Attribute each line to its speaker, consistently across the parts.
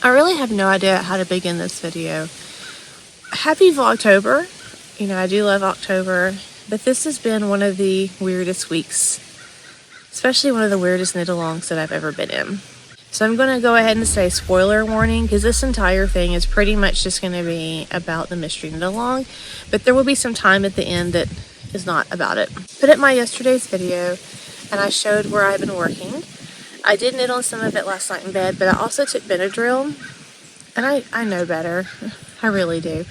Speaker 1: I really have no idea how to begin this video. Happy Vlogtober. You know, I do love October, but this has been one of the weirdest weeks, especially one of the weirdest knit-alongs that I've ever been in. So I'm going to go ahead and say spoiler warning, because this entire thing is pretty much just going to be about the mystery knit-along, but there will be some time at the end that is not about it. Put up my yesterday's video, and I showed where I've been working. I did knit on some of it last night in bed, but I also took Benadryl, and I know better. I really do.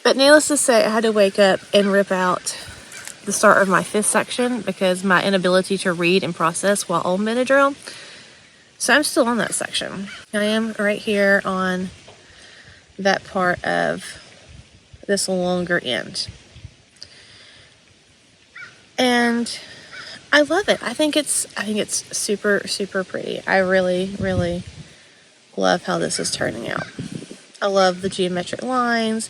Speaker 1: But needless to say, I had to wake up and rip out the start of my fifth section because my inability to read and process while on Benadryl. So I'm still on that section. I am right here on that part of this longer end. And I love it. I think it's super, super pretty. I really, really love how this is turning out. I love the geometric lines.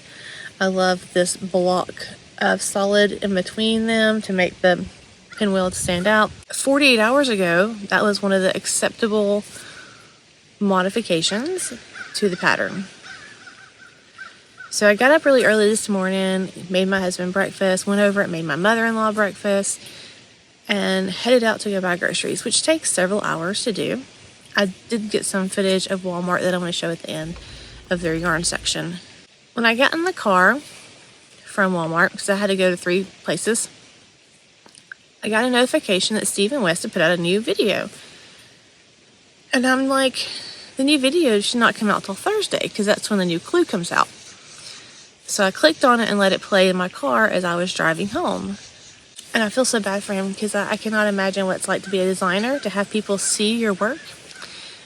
Speaker 1: I love this block of solid in between them to make the pinwheel stand out. 48 hours ago, that was one of the acceptable modifications to the pattern. So I got up really early this morning, made my husband breakfast, went over and made my mother-in-law breakfast, and headed out to go buy groceries, which takes several hours to do. I did get some footage of Walmart that I want to show at the end of their yarn section. When I got in the car from Walmart, because I had to go to 3 places, I got a notification that Steve and West had put out a new video. And I'm like, the new video should not come out till Thursday, because that's when the new clue comes out. So I clicked on it and let it play in my car as I was driving home. And I feel so bad for him, because I cannot imagine what it's like to be a designer, to have people see your work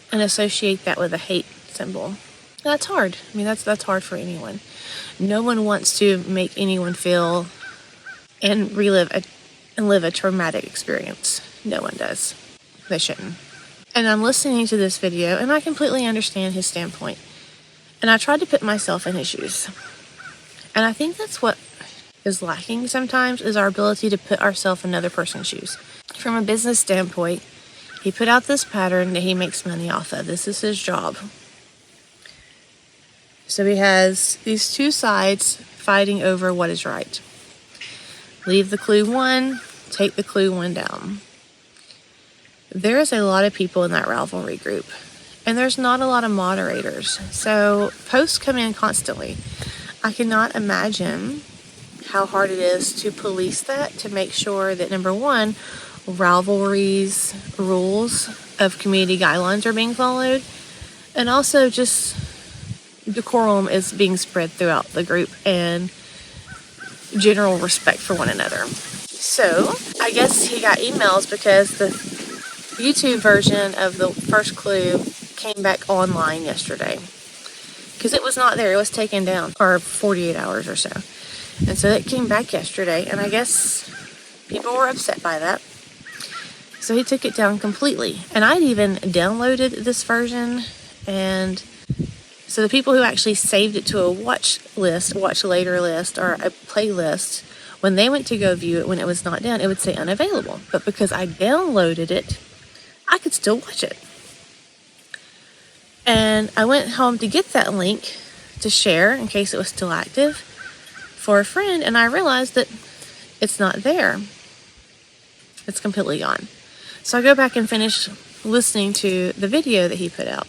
Speaker 1: and associate that with a hate symbol. That's hard. I mean, that's hard for anyone. No one wants to make anyone feel and relive and live a traumatic experience. No one does. They shouldn't. And I'm listening to this video, and I completely understand his standpoint. And I tried to put myself in his shoes. And I think that's what is lacking sometimes, is our ability to put ourselves in another person's shoes. From a business standpoint, he put out this pattern that he makes money off of. This is his job. So he has these 2 sides fighting over what is right. Leave the clue 1, take the clue 1 down. There is a lot of people in that Ravelry group, and there's not a lot of moderators. So posts come in constantly. I cannot imagine how hard it is to police that, to make sure that, number 1, Ravelry's rules of community guidelines are being followed, and also just decorum is being spread throughout the group and general respect for one another. So I guess he got emails because the YouTube version of the first clue came back online yesterday, because it was not there. It was taken down for 48 hours or so. And so it came back yesterday, and I guess people were upset by that. So he took it down completely. And I'd even downloaded this version, and so the people who actually saved it to a watch later list, or a playlist, when they went to go view it when it was not down, it would say unavailable. But because I downloaded it, I could still watch it. And I went home to get that link to share in case it was still active for a friend, and I realized that it's not there. It's completely gone. So I go back and finish listening to the video that he put out,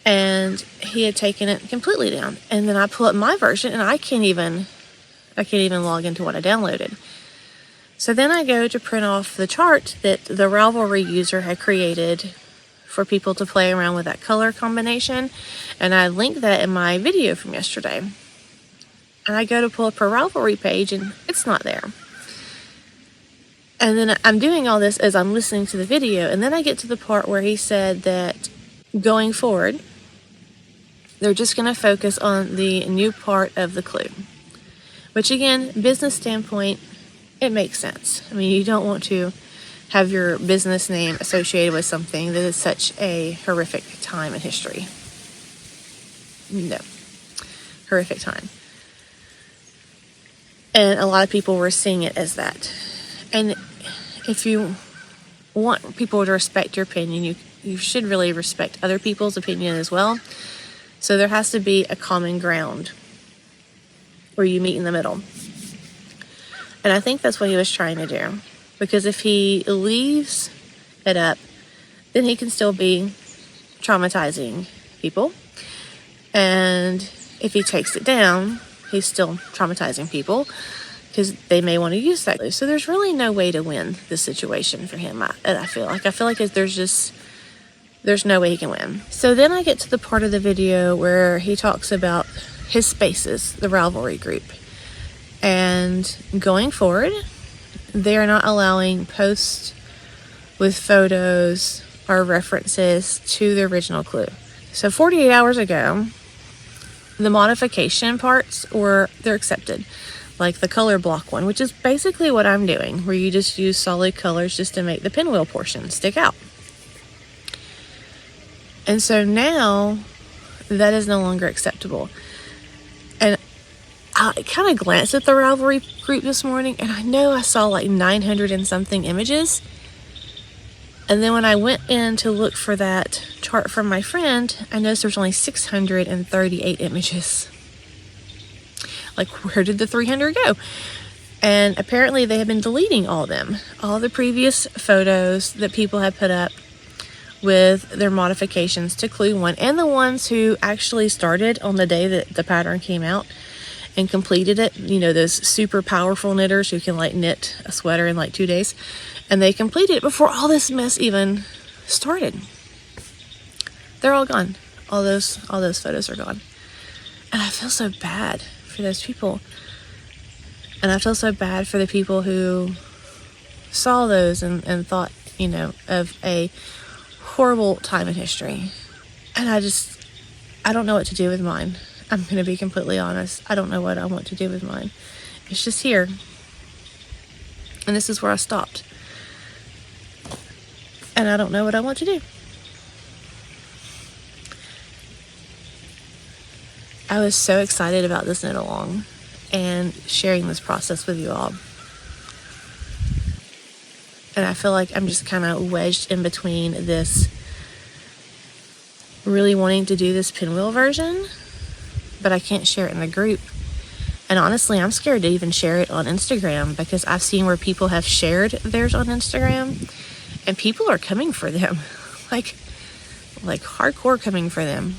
Speaker 1: and he had taken it completely down. And then I pull up my version, and I can't even log into what I downloaded. So then I go to print off the chart that the Ravelry user had created for people to play around with that color combination, and I link that in my video from yesterday. And I go to pull up her Ravelry page, and it's not there. And then I'm doing all this as I'm listening to the video, and then I get to the part where he said that going forward, they're just going to focus on the new part of the clue. Which again, business standpoint, it makes sense. I mean, you don't want to have your business name associated with something that is such a horrific time in history. No. Horrific time. And a lot of people were seeing it as that. And if you want people to respect your opinion, you should really respect other people's opinion as well. So there has to be a common ground where you meet in the middle. And I think that's what he was trying to do. Because if he leaves it up, then he can still be traumatizing people. And if he takes it down, he's still traumatizing people because they may want to use that. So there's really no way to win this situation for him. I feel like there's no way he can win. So then I get to the part of the video where he talks about his spaces, the Ravelry group. And going forward, they are not allowing posts with photos or references to the original clue. So 48 hours ago, the modification parts they're accepted. Like the color block one, which is basically what I'm doing, where you just use solid colors just to make the pinwheel portion stick out. And so now that is no longer acceptable. And I kind of glanced at the Ravelry group this morning, and I know I saw like 900 and something images. And then when I went in to look for that chart from my friend, I noticed there's only 638 images. Like, where did the 300 go? And apparently they have been deleting all of them. All the previous photos that people had put up with their modifications to Clue 1, and the ones who actually started on the day that the pattern came out and completed it. You know, those super powerful knitters who can like knit a sweater in like 2 days. And they completed it before all this mess even started. They're all gone. All those photos are gone. And I feel so bad for those people. And I feel so bad for the people who saw those and thought, you know, of a horrible time in history. And I don't know what to do with mine. I'm going to be completely honest. I don't know what I want to do with mine. It's just here. And this is where I stopped. And I don't know what I want to do. I was so excited about this knit along and sharing this process with you all. And I feel like I'm just kind of wedged in between this really wanting to do this pinwheel version, but I can't share it in the group. And honestly, I'm scared to even share it on Instagram because I've seen where people have shared theirs on Instagram and people are coming for them. like hardcore coming for them.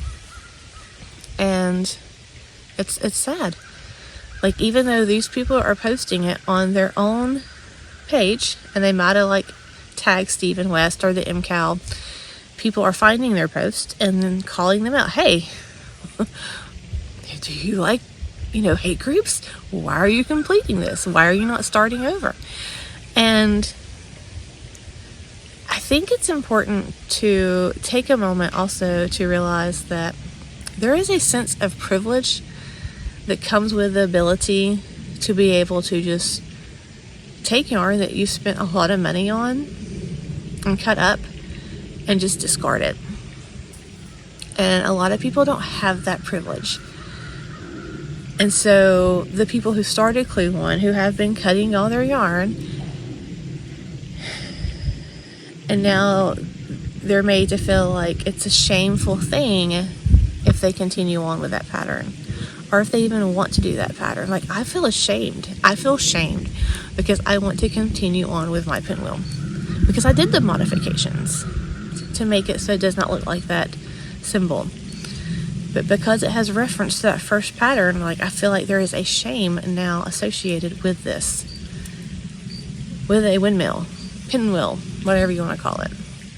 Speaker 1: And it's sad. Like, even though these people are posting it on their own page, and they might have like tagged Stephen West or the MKAL, people are finding their post and then calling them out. Hey, do you like, hate groups? Why are you completing this? Why are you not starting over? And I think it's important to take a moment also to realize that there is a sense of privilege that comes with the ability to be able to just take yarn that you spent a lot of money on and cut up and just discard it. And a lot of people don't have that privilege. And so the people who started Clue 1, who have been cutting all their yarn, and now they're made to feel like it's a shameful thing if they continue on with that pattern, or if they even want to do that pattern. Like, I feel ashamed. I feel shamed because I want to continue on with my pinwheel because I did the modifications to make it so it does not look like that symbol. But because it has reference to that first pattern, like, I feel like there is a shame now associated with this, with a windmill, pinwheel, whatever you want to call it.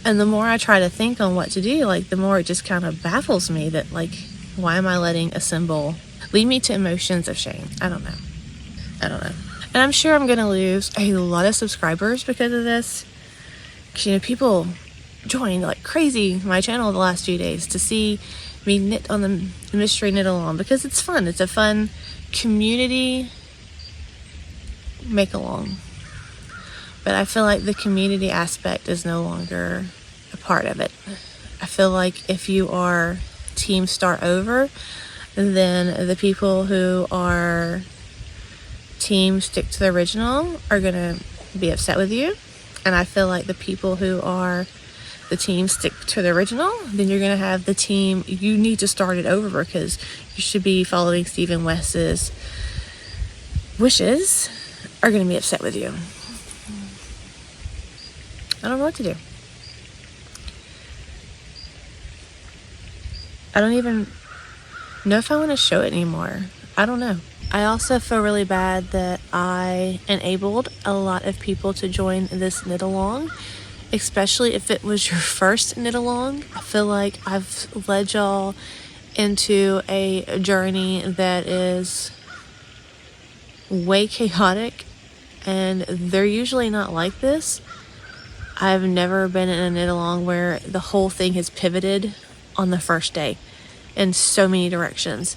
Speaker 1: And the more I try to think on what to do, like, the more it just kind of baffles me that, like, why am I letting a symbol lead me to emotions of shame? I don't know. And I'm sure I'm going to lose a lot of subscribers because of this. Because, people joined like crazy my channel the last few days to see me knit on the mystery knit along, because it's fun. It's a fun community make along. But I feel like the community aspect is no longer a part of it. I feel like if you are team start over, then the people who are team stick to the original are going to be upset with you. And I feel like the people who are the team stick to the original, then you're going to have the team, you need to start it over because you should be following Stephen West's wishes, are going to be upset with you. I don't know what to do. I don't even know if I want to show it anymore. I don't know. I also feel really bad that I enabled a lot of people to join this knit along, especially if it was your first knit along. I feel like I've led y'all into a journey that is way chaotic, and they're usually not like this. I've never been in a knit along where the whole thing has pivoted on the first day in so many directions,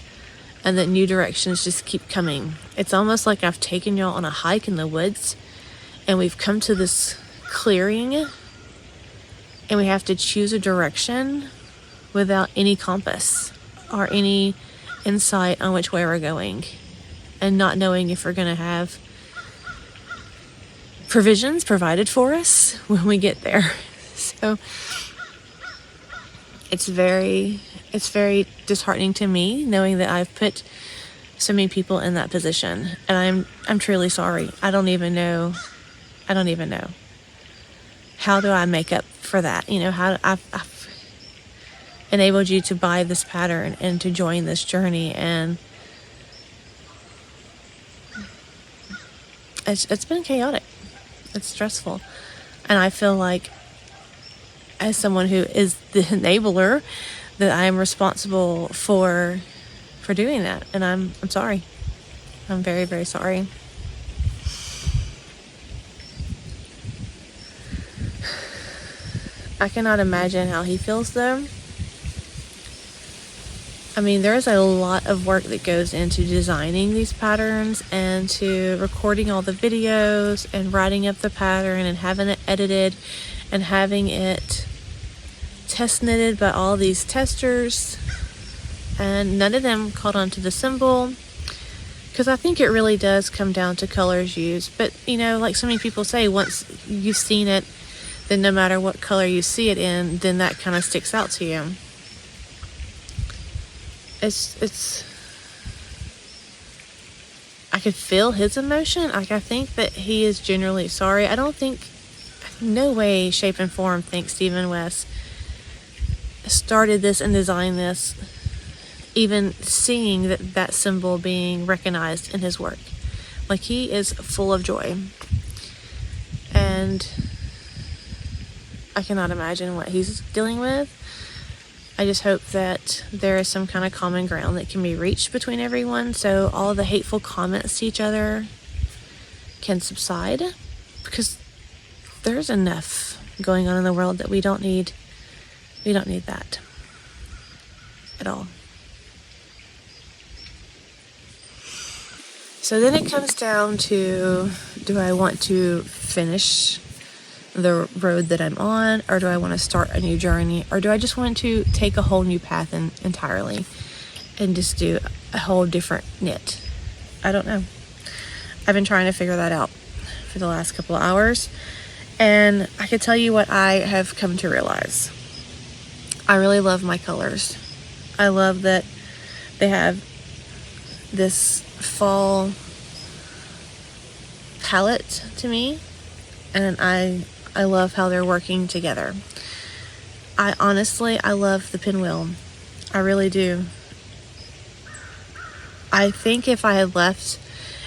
Speaker 1: and that new directions just keep coming. It's almost like I've taken y'all on a hike in the woods, and we've come to this clearing, and we have to choose a direction without any compass or any insight on which way we're going, and not knowing if we're going to have provisions provided for us when we get there. So it's very disheartening to me knowing that I've put so many people in that position, and I'm truly sorry. I don't even know. How do I make up for that? You know, how I've enabled you to buy this pattern and to join this journey, and it's been chaotic. It's stressful, and I feel like, as someone who is the enabler, that I am responsible for doing that, and I'm sorry. I'm very, very sorry. I cannot imagine how he feels though. I mean, there's a lot of work that goes into designing these patterns and to recording all the videos and writing up the pattern and having it edited and having it test knitted by all these testers, and none of them caught on to the symbol, because I think it really does come down to colors used. But you know, like so many people say, once you've seen it, then no matter what color you see it in, then that kind of sticks out to you. It's I could feel his emotion. Like, I think that he is genuinely sorry. I don't think, no way, shape, and form think Stephen West started this and designed this even seeing that symbol being recognized in his work. Like, he is full of joy, and I cannot imagine what he's dealing with. I just hope that there is some kind of common ground that can be reached between everyone, so all the hateful comments to each other can subside, because there's enough going on in the world that we don't need that at all. So then it comes down to, do I want to finish the road that I'm on, or do I want to start a new journey, or do I just want to take a whole new path entirely and just do a whole different knit? I don't know. I've been trying to figure that out for the last couple of hours, and I could tell you what I have come to realize. I really love my colors. I love that they have this fall palette to me, and I love how they're working together. I love the pinwheel. I really do. I think if I had left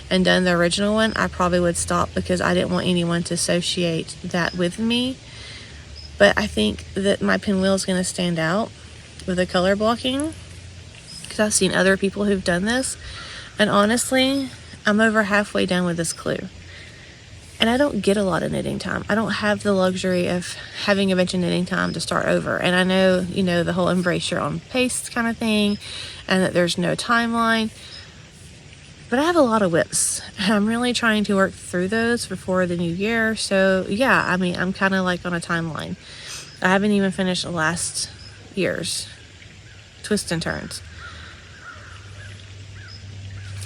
Speaker 1: and done the original one, I probably would stop, because I didn't want anyone to associate that with me. But I think that my pinwheel is going to stand out with the color blocking, because I've seen other people who've done this, and honestly, I'm over halfway done with this clue. And I don't get a lot of knitting time. I don't have the luxury of having a bunch of knitting time to start over. And I know, you know, the whole embrace your own pace kind of thing, and that there's no timeline. But I have a lot of whips, and I'm really trying to work through those before the new year. So yeah, I mean, I'm kind of like on a timeline. I haven't even finished last year's twists and turns.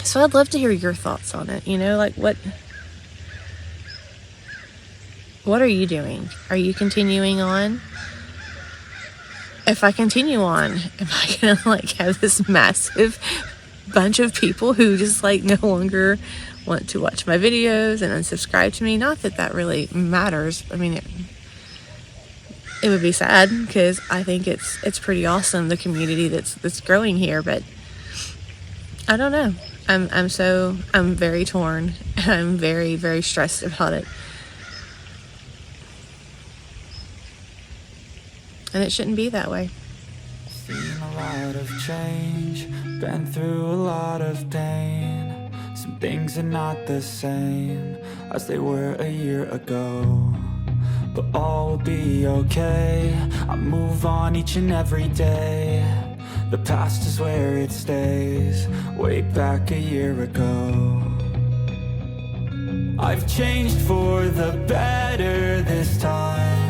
Speaker 1: So I'd love to hear your thoughts on it. You know, like, what are you doing? Are you continuing on? if I continue on, am I gonna like have this massive bunch of people who just like no longer want to watch my videos and unsubscribe to me? Not that that really matters. I mean, it would be sad because I think it's pretty awesome, the community that's growing here, but I don't know. I'm very torn. I'm very, very stressed about it. And it shouldn't be that way.
Speaker 2: Seen a lot of change, been through a lot of pain. Some things are not the same as they were a year ago, but all will be okay. I move on each and every day. The past is where it stays, way back a year ago. I've changed for the better this time.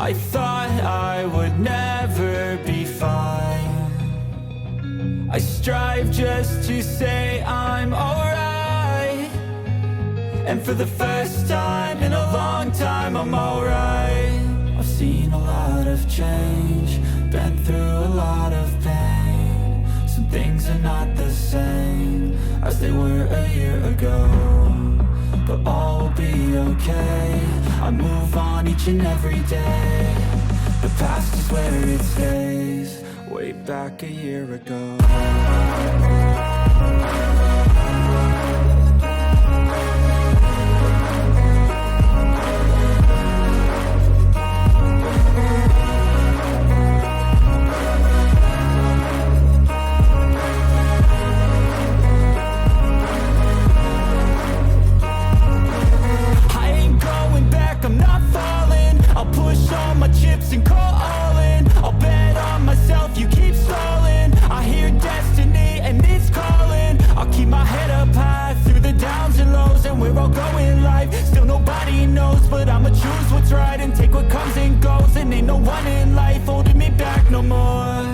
Speaker 2: I thought I would never be fine. I strive just to say I'm alright, and for the first time in a long time I'm alright. I've seen a lot of change, been through a lot of pain. Some things are not the same as they were a year ago, but all will be okay. I move on each and every day. The past is where it stays, way back a year ago. And call all in, I'll bet on myself, you keep stalling. I hear destiny and it's calling. I'll keep my head up high through the downs and lows, and we're all going live. Still nobody knows, but I'ma choose what's right and take what comes and goes. And ain't no one in life holding me back no more.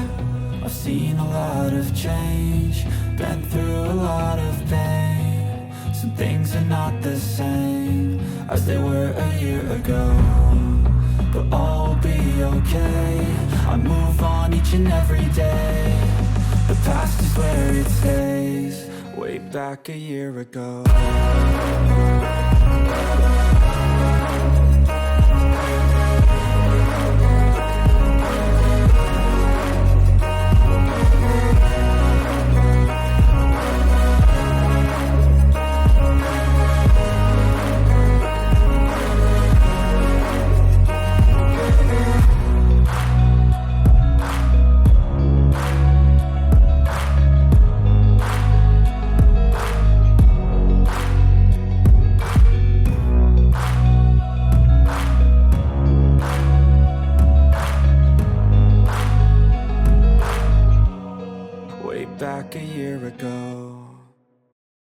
Speaker 2: I've seen a lot of change, been through a lot of pain. Some things are not the same as they were a year ago, but all will be okay. I move on each and every day. The past is where it stays, way back a year ago. Back a year ago.